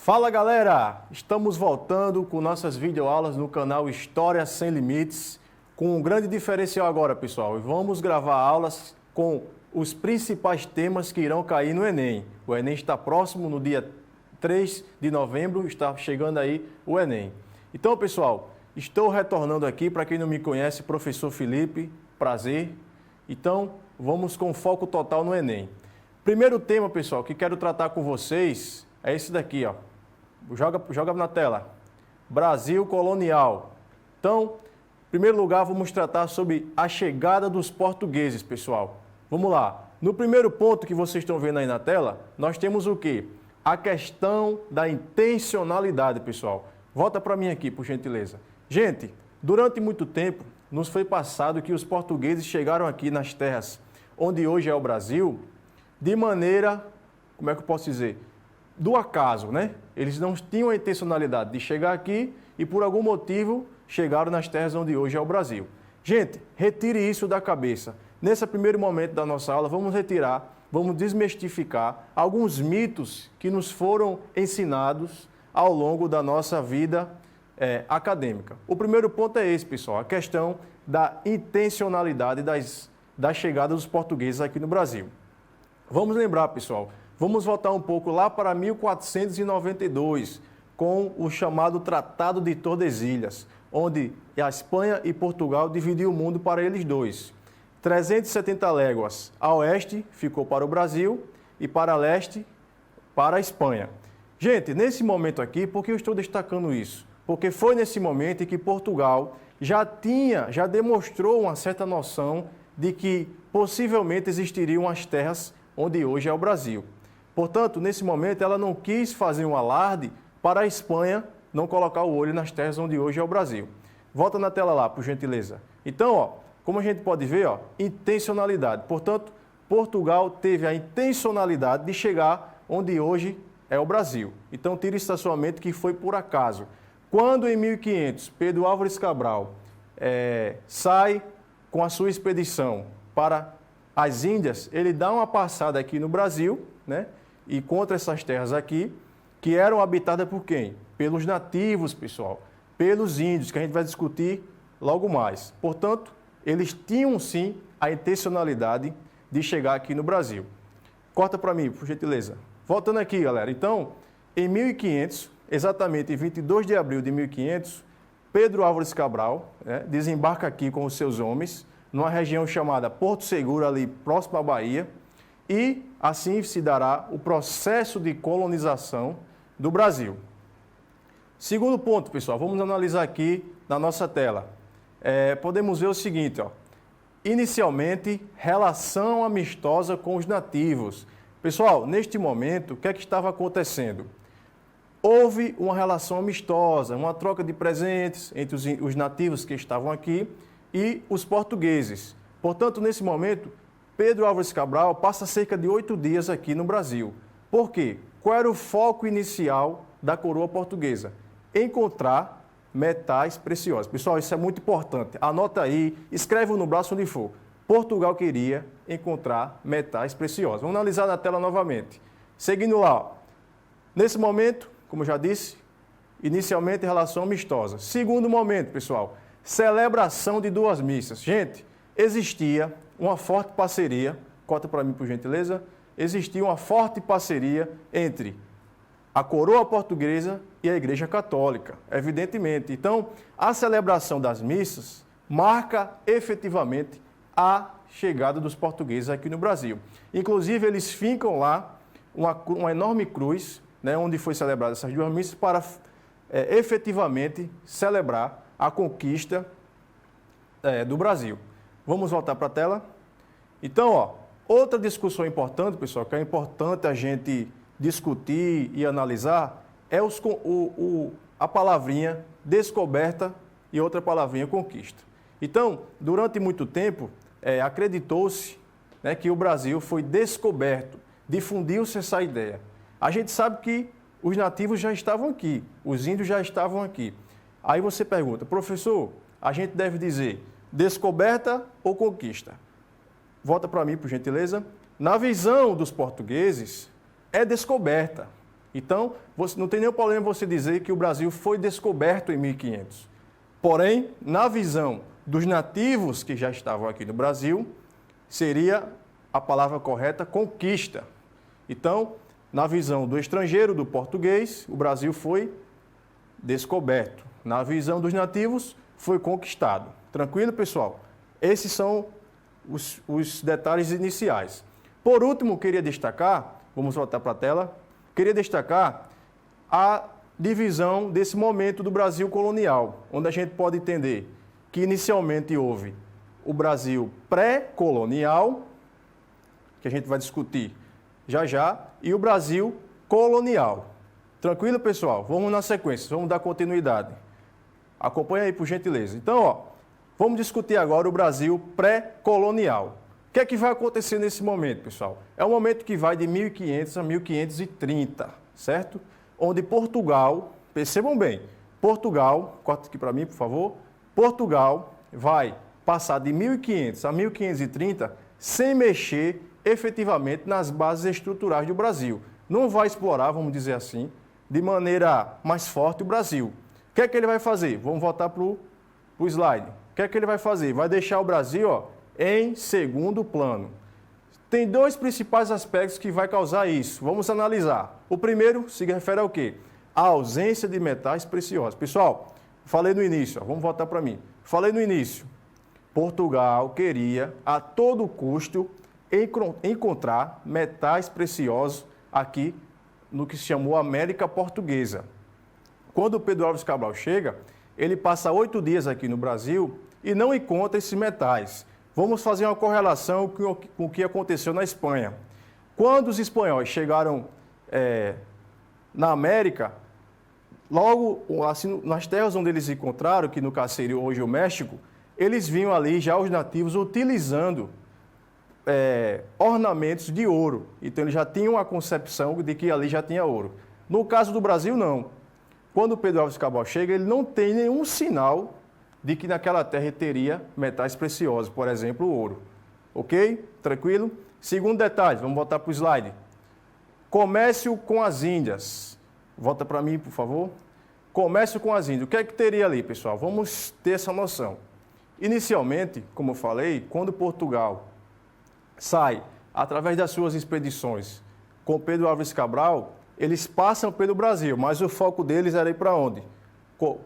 Fala galera, estamos voltando com nossas videoaulas no canal História Sem Limites, com um grande diferencial agora, pessoal. Vamos gravar aulas com os principais temas que irão cair no Enem. O Enem está próximo, no dia 3 de novembro, está chegando aí o Enem. Então, pessoal, estou retornando aqui, para quem não me conhece, professor Felipe, prazer. Então, vamos com foco total no Enem. Primeiro tema, pessoal, que quero tratar com vocês é esse daqui, ó. Joga na tela. Brasil colonial. Então, em primeiro lugar, vamos tratar sobre a chegada dos portugueses, pessoal. Vamos lá. No primeiro ponto que vocês estão vendo aí na tela, nós temos o quê? A questão da intencionalidade, pessoal. Volta para mim aqui, por gentileza. Gente, durante muito tempo, nos foi passado que os portugueses chegaram aqui nas terras onde hoje é o Brasil, de maneira, como é que eu posso dizer? Do acaso, né? Eles não tinham a intencionalidade de chegar aqui e por algum motivo chegaram nas terras onde hoje é o Brasil. Gente, retire isso da cabeça. Nesse primeiro momento da nossa aula, vamos retirar, vamos desmistificar alguns mitos que nos foram ensinados ao longo da nossa vida acadêmica. O primeiro ponto é esse, pessoal, a questão da intencionalidade da chegada dos portugueses aqui no Brasil. Vamos lembrar, pessoal, vamos voltar um pouco lá para 1492, com o chamado Tratado de Tordesilhas, onde a Espanha e Portugal dividiam o mundo para eles dois. 370 léguas a oeste ficou para o Brasil e para leste para a Espanha. Gente, nesse momento aqui, por que eu estou destacando isso? Porque foi nesse momento em que Portugal já demonstrou uma certa noção de que possivelmente existiriam as terras onde hoje é o Brasil. Portanto, nesse momento, ela não quis fazer um alarde para a Espanha não colocar o olho nas terras onde hoje é o Brasil. Volta na tela lá, por gentileza. Então, ó, como a gente pode ver, ó, intencionalidade. Portanto, Portugal teve a intencionalidade de chegar onde hoje é o Brasil. Então, tire isso da sua mente que foi por acaso. Quando, em 1500, Pedro Álvares Cabral sai com a sua expedição para as Índias, ele dá uma passada aqui no Brasil, né? E encontra essas terras aqui, que eram habitadas por quem? Pelos nativos, pessoal, pelos índios, que a gente vai discutir logo mais. Portanto, eles tinham sim a intencionalidade de chegar aqui no Brasil. Corta para mim, por gentileza. Voltando aqui, galera. Então, em 1500, exatamente em 22 de abril de 1500, Pedro Álvares Cabral, né, desembarca aqui com os seus homens, numa região chamada Porto Seguro, ali próximo à Bahia, e assim se dará o processo de colonização do Brasil. Segundo ponto, pessoal, vamos analisar aqui na nossa tela. Podemos ver o seguinte, ó. Inicialmente, relação amistosa com os nativos. Pessoal, neste momento, o que é que estava acontecendo? Houve uma relação amistosa, uma troca de presentes entre os nativos que estavam aqui e os portugueses. Portanto, nesse momento, Pedro Álvares Cabral passa cerca de 8 dias aqui no Brasil. Por quê? Qual era o foco inicial da coroa portuguesa? Encontrar metais preciosos. Pessoal, isso é muito importante. Anota aí, escreve no braço onde for. Portugal queria encontrar metais preciosos. Vamos analisar na tela novamente. Seguindo lá, ó. Nesse momento, como eu já disse, inicialmente relação amistosa. Segundo momento, pessoal, celebração de duas missas. Gente, existia uma forte parceria, corta para mim por gentileza, existia uma forte parceria entre a coroa portuguesa e a Igreja Católica, evidentemente. Então, a celebração das missas marca efetivamente a chegada dos portugueses aqui no Brasil. Inclusive, eles fincam lá uma enorme cruz, né, onde foi celebrada essas duas missas, para efetivamente celebrar a conquista do Brasil. Vamos voltar para a tela. Então, ó, outra discussão importante, pessoal, que é importante a gente discutir e analisar, é a palavrinha descoberta e outra palavrinha conquista. Então, durante muito tempo, acreditou-se, né, que o Brasil foi descoberto, difundiu-se essa ideia. A gente sabe que os nativos já estavam aqui, os índios já estavam aqui. Aí você pergunta, professor, a gente deve dizer descoberta ou conquista? Volta para mim, por gentileza. Na visão dos portugueses, é descoberta. Então, não tem nenhum problema você dizer que o Brasil foi descoberto em 1500. Porém, na visão dos nativos que já estavam aqui no Brasil, seria a palavra correta conquista. Então, na visão do estrangeiro, do português, o Brasil foi descoberto. Na visão dos nativos, foi conquistado. Tranquilo, pessoal? Esses são os detalhes iniciais. Por último, queria destacar, vamos voltar para a tela, queria destacar a divisão desse momento do Brasil colonial, onde a gente pode entender que inicialmente houve o Brasil pré-colonial, que a gente vai discutir já já, e o Brasil colonial. Tranquilo, pessoal? Vamos na sequência, vamos dar continuidade. Acompanha aí, por gentileza. Então, vamos discutir agora o Brasil pré-colonial. O que é que vai acontecer nesse momento, pessoal? É um momento que vai de 1500 a 1530, certo? Onde Portugal, percebam bem, Portugal, corta aqui para mim, por favor, Portugal vai passar de 1500 a 1530 sem mexer efetivamente nas bases estruturais do Brasil. Não vai explorar, vamos dizer assim, de maneira mais forte o Brasil. O que é que ele vai fazer? Vamos voltar para o slide. O que é que ele vai fazer? Vai deixar o Brasil em segundo plano. Tem dois principais aspectos que vai causar isso. Vamos analisar. O primeiro se refere ao quê? A ausência de metais preciosos. Pessoal, falei no início, vamos voltar para mim. Falei no início, Portugal queria a todo custo encontrar metais preciosos aqui no que se chamou América Portuguesa. Quando o Pedro Álvares Cabral chega, ele passa 8 dias aqui no Brasil e não encontra esses metais. Vamos fazer uma correlação com o que aconteceu na Espanha. Quando os espanhóis chegaram na América, logo assim, nas terras onde eles encontraram, que no caso seria hoje o México, eles viam ali já os nativos utilizando ornamentos de ouro. Então eles já tinham a concepção de que ali já tinha ouro. No caso do Brasil, não. Quando o Pedro Álvares Cabral chega, ele não tem nenhum sinal de que naquela terra teria metais preciosos, por exemplo, o ouro. Ok? Tranquilo? Segundo detalhe, vamos voltar para o slide. Comércio com as Índias. Volta para mim, por favor. Comércio com as Índias. O que é que teria ali, pessoal? Vamos ter essa noção. Inicialmente, como eu falei, quando Portugal sai através das suas expedições com Pedro Álvares Cabral, eles passam pelo Brasil, mas o foco deles era ir para onde?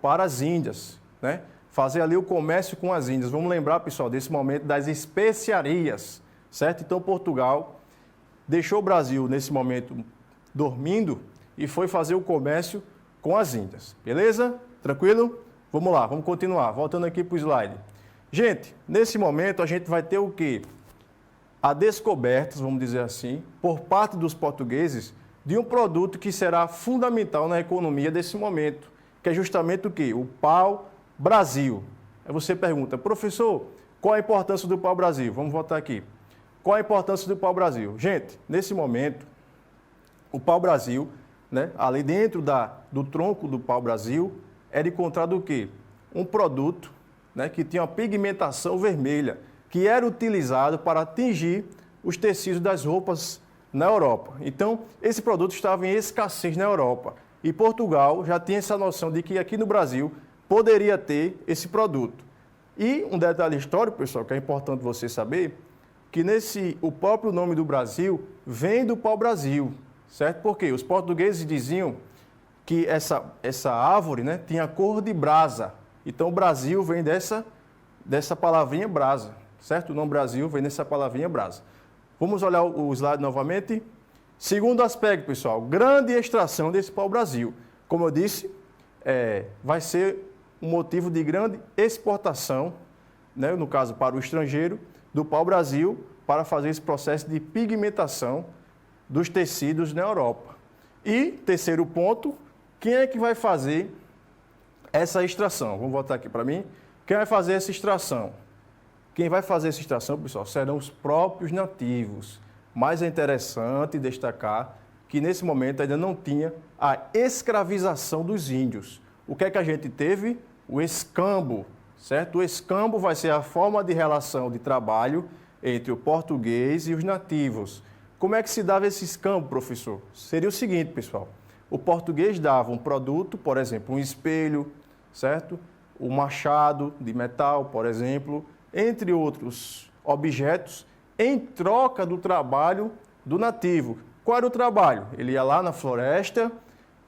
Para as Índias, né? Fazer ali o comércio com as Índias. Vamos lembrar, pessoal, desse momento das especiarias, certo? Então, Portugal deixou o Brasil, nesse momento, dormindo e foi fazer o comércio com as Índias. Beleza? Tranquilo? Vamos lá, vamos continuar. Voltando aqui para o slide. Gente, nesse momento a gente vai ter o quê? A descoberta, vamos dizer assim, por parte dos portugueses, de um produto que será fundamental na economia desse momento, que é justamente o quê? O pau-brasil. Aí você pergunta, professor, qual a importância do pau-brasil? Vamos voltar aqui. Qual a importância do pau-brasil? Gente, nesse momento, o pau-brasil, né, ali dentro do tronco do pau-brasil, era encontrado o quê? Um produto, né, que tinha uma pigmentação vermelha, que era utilizado para atingir os tecidos das roupas na Europa. Então, esse produto estava em escassez na Europa. E Portugal já tinha essa noção de que aqui no Brasil poderia ter esse produto. E um detalhe histórico, pessoal, que é importante você saber, que o próprio nome do Brasil vem do pau-brasil, certo? Porque os portugueses diziam que essa árvore, né, tinha cor de brasa. Então, o Brasil vem dessa palavrinha brasa, certo? O nome Brasil vem dessa palavrinha brasa. Vamos olhar o slide novamente. Segundo aspecto, pessoal, grande extração desse pau-brasil. Como eu disse, vai ser um motivo de grande exportação, né, no caso para o estrangeiro, do pau-brasil, para fazer esse processo de pigmentação dos tecidos na Europa. E, terceiro ponto, quem é que vai fazer essa extração? Vamos voltar aqui para mim. Quem vai fazer essa extração? Quem vai fazer essa extração, pessoal, serão os próprios nativos. Mas é interessante destacar que nesse momento ainda não tinha a escravização dos índios. O que é que a gente teve? O escambo, certo? O escambo vai ser a forma de relação de trabalho entre o português e os nativos. Como é que se dava esse escambo, professor? Seria o seguinte, pessoal. o português dava um produto, por exemplo, um espelho, certo? Um machado de metal, por exemplo, entre outros objetos, em troca do trabalho do nativo. Qual era o trabalho? Ele ia lá na floresta,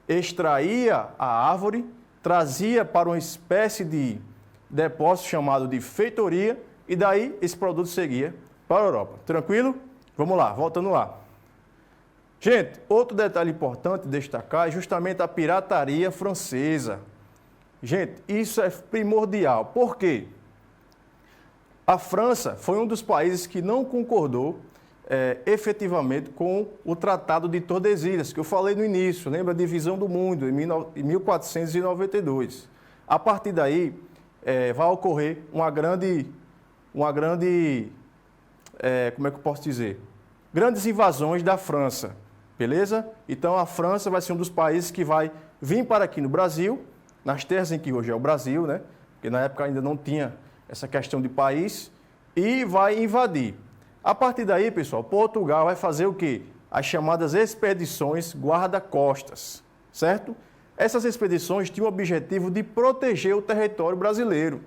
extraía a árvore, trazia para uma espécie de depósito chamado de feitoria e daí esse produto seguia para a Europa. Tranquilo? Vamos lá, voltando lá. Gente, outro detalhe importante destacar é justamente a pirataria francesa. Gente, isso é primordial. Por quê? A França foi um dos países que não concordou efetivamente com o Tratado de Tordesilhas, que eu falei no início, lembra a divisão do mundo, em 1492. A partir daí, vai ocorrer uma grande, como é que eu posso dizer? Grandes invasões da França, beleza? Então, a França vai ser um dos países que vai vir para aqui no Brasil, nas terras em que hoje é o Brasil, né? Porque na época ainda não tinha essa questão de país, e vai invadir. A partir daí, pessoal, Portugal vai fazer o quê? As chamadas expedições guarda-costas, certo? Essas expedições tinham o objetivo de proteger o território brasileiro.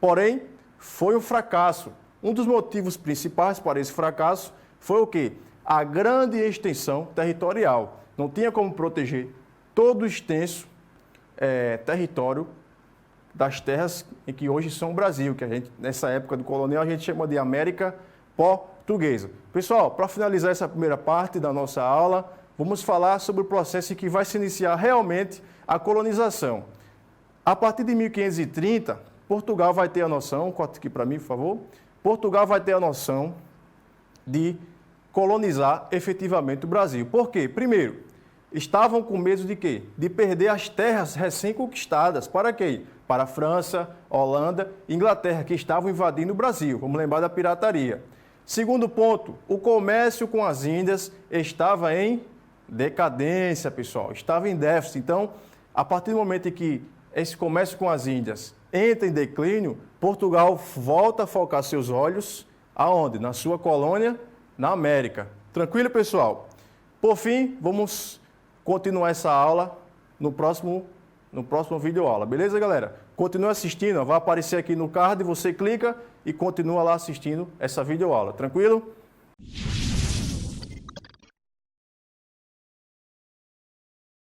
Porém, foi um fracasso. Um dos motivos principais para esse fracasso foi o quê? A grande extensão territorial. Não tinha como proteger todo o extenso território das terras em que hoje são o Brasil, que a gente, nessa época do colonial, a gente chama de América Portuguesa. Pessoal, para finalizar essa primeira parte da nossa aula, vamos falar sobre o processo em que vai se iniciar realmente a colonização. A partir de 1530, Portugal vai ter a noção, corta aqui para mim, por favor, Portugal vai ter a noção de colonizar efetivamente o Brasil. Por quê? Primeiro, estavam com medo de quê? De perder as terras recém-conquistadas. Para quê? Para a França, Holanda e Inglaterra, que estavam invadindo o Brasil. Vamos lembrar da pirataria. Segundo ponto, o comércio com as Índias estava em decadência, pessoal. Estava em déficit. Então, a partir do momento em que esse comércio com as Índias entra em declínio, Portugal volta a focar seus olhos aonde? Na sua colônia, na América. Tranquilo, pessoal? Por fim, vamos continuar essa aula no próximo vídeo aula, beleza, galera? Continue assistindo, vai aparecer aqui no card, você clica e continua lá assistindo essa videoaula, tranquilo?